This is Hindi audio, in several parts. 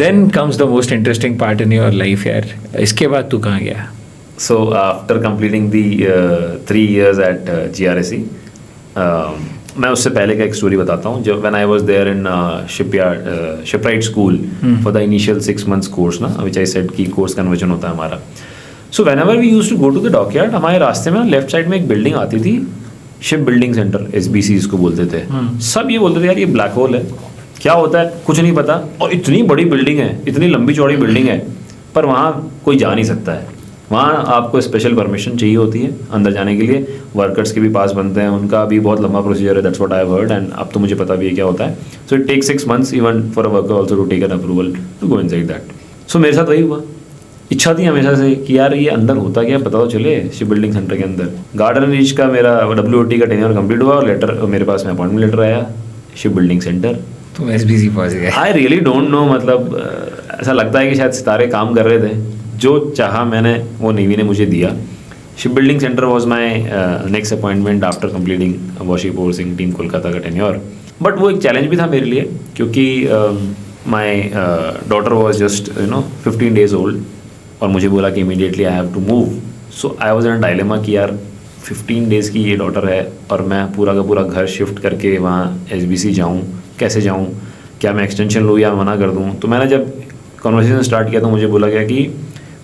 Then comes the most interesting part in your life यार, इसके बाद तू कहाँ गया? So after completing the 3 years at GRSE, मैं उससे पहले का एक स्टोरी बताता हूँ. जब when I was there in shipwright school for the initial 6 months course ना, which I said कि course conversion होता है हमारा. So whenever we used to go to the dockyard, हमारे रास्ते में लेफ्ट साइड में एक बिल्डिंग आती थी, शिप बिल्डिंग सेंटर, SBC इसको बोलते थे. सब ये बोलते थे यार ये ब्लैक होल है, क्या होता है कुछ नहीं पता, और इतनी बड़ी बिल्डिंग है, इतनी लंबी चौड़ी बिल्डिंग है, पर वहाँ कोई जा नहीं सकता है. वहाँ आपको स्पेशल परमिशन चाहिए होती है अंदर जाने के लिए. वर्कर्स के भी पास बनते हैं, उनका भी बहुत लंबा प्रोसीजर है. That's what I have heard, and अब तो मुझे पता भी है क्या होता है. So it takes 6 months even for a worker also to take an approval to go inside that. So मेरे साथ वही हुआ. इच्छा थी हमेशा से कि यार ये अंदर होता क्या पता तो चले. शिप बिल्डिंग सेंटर के अंदर गार्डन रीच का मेरा WOT का टेन्योर कंप्लीट हुआ, और लेटर मेरे पास में अपॉइंटमेंट लेटर आया शिप बिल्डिंग सेंटर. तुम SBC पहुँच गए. आई रियली डोंट नो, मतलब ऐसा लगता है कि शायद सितारे काम कर रहे थे. जो चाहा मैंने वो नेवी ने मुझे दिया. Ship building centre was my next appointment after completing वॉशीपोर सिंह टीम कोलकाता का टेन्योर. बट वो एक चैलेंज भी था मेरे लिए, क्योंकि my daughter was just 15 days old, और मुझे बोला कि immediately I have to move. So I was in dilemma कि यार 15 days की ये डॉटर है, और मैं पूरा का पूरा घर शिफ्ट करके वहाँ SBC जाऊँ, कैसे जाऊँ, क्या मैं एक्सटेंशन लूँ या मना कर दूँ. तो मैंने जब कन्वर्सेशन स्टार्ट किया तो मुझे बोला गया कि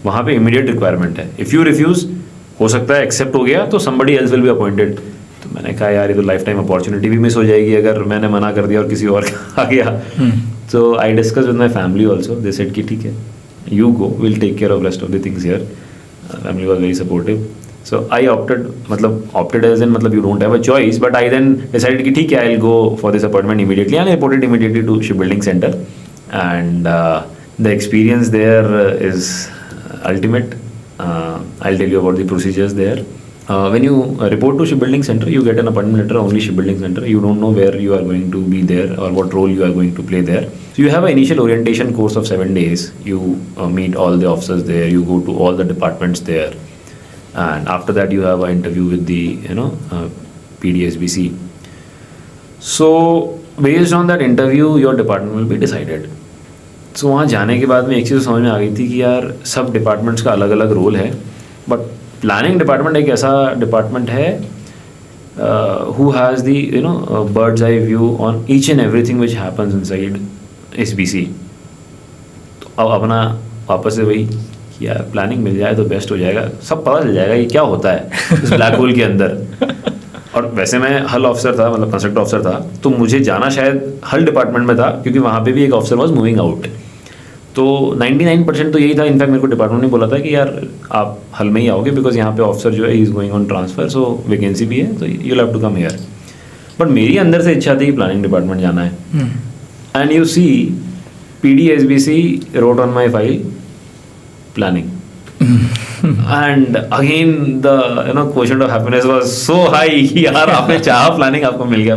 वहाँ पे इमीडिएट रिक्वायरमेंट है. इफ़ यू रिफ्यूज़, हो सकता है एक्सेप्ट हो गया तो somebody else will be appointed. तो मैंने कहा यार ये तो लाइफ टाइम अपॉर्चुनिटी भी मिस हो जाएगी अगर मैंने मना कर दिया और किसी और का आ गया. तो I discuss with my family also. They said कि ठीक है, you go, will take care of rest of the things here. Family was very supportive. So I opted as in, मतलब you don't have a choice, but I then decided कि ठीक है, I will go for this appointment immediately, and I reported immediately to ship building centre. And the experience there is ultimate. I'll tell you about the procedures there. When you report to shipbuilding center, you get an appointment letter, only shipbuilding center. You don't know where you are going to be there or what role you are going to play there. So you have an initial orientation course of 7 days. You meet all the officers there. You go to all the departments there, and after that you have an interview with the PDSBC. So based on that interview, your department will be decided. सो वहाँ जाने के बाद में एक चीज़ समझ में आ गई थी कि यार सब डिपार्टमेंट्स का अलग अलग रोल है, बट प्लानिंग डिपार्टमेंट एक ऐसा डिपार्टमेंट है who has the birds eye view on each and everything which happens inside SBC. तो अब अपना वापस से वही कि यार प्लानिंग मिल जाए तो बेस्ट हो जाएगा, सब पता चल जाएगा ये क्या होता है इस ब्लैक होल के अंदर. और वैसे मैं हल ऑफिसर था, मतलब कंस्ट्रक्ट ऑफिसर था, तो मुझे जाना शायद हल डिपार्टमेंट में था, क्योंकि वहाँ पे भी एक ऑफिसर वॉज मूविंग आउट. तो 99% तो यही था. इनफैक्ट मेरे को डिपार्टमेंट ने बोला था कि यार आप हल में ही आओगे, बिकॉज यहाँ पे ऑफिसर जो है he is going on transfer, so vacancy भी है, तो you have to come here. But मेरी अंदर से इच्छा थी कि प्लानिंग डिपार्टमेंट जाना है. And you see PDSBC wrote on my file planning. And again the quotient of happiness was so high कि यार आपने चाहा प्लानिंग आपको मिल गया.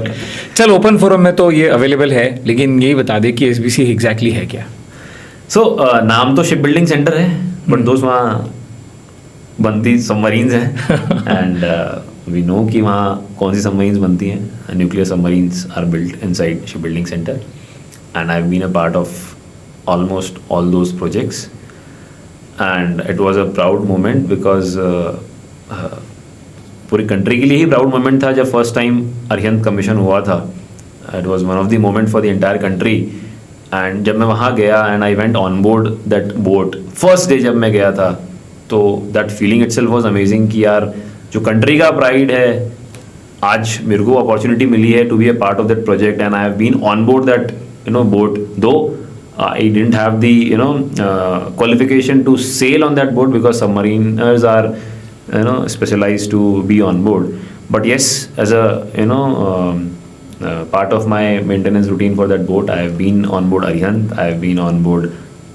चल ओपन फोरम में तो ये अवेलेबल है, लेकिन यही बता दे कि SBC एग्जैक्टली है क्या. सो नाम तो शिप बिल्डिंग सेंटर है, बट दोस्त वहाँ बनती सबमरीन्स हैं. एंड वी नो कि वहाँ कौन सी सबमरीन्स बनती हैं. Nuclear submarines are built inside ship building centre, and I have been a part of almost all those projects. And it was a proud moment, because पूरी कंट्री के लिए ही प्राउड मोमेंट था जब फर्स्ट टाइम अरिहंत कमीशन हुआ था. It was one of the moment for the entire country. And जब मैं वहाँ गया and I went on board that boat, first day जब मैं गया था, तो that feeling itself was amazing कि यार जो कंट्री का प्राइड है, आज मेरे को अपॉर्चुनिटी मिली है to be a part of that project, and I have been on board that boat. Though I didn't have the qualification to sail on that boat because submariners are specialized to be on board. But yes, as a part of my maintenance routine for that boat, I have been on board Arihant, I have been on board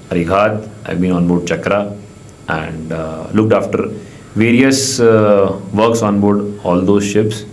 Arighat, I have been on board Chakra, and looked after various works on board all those ships.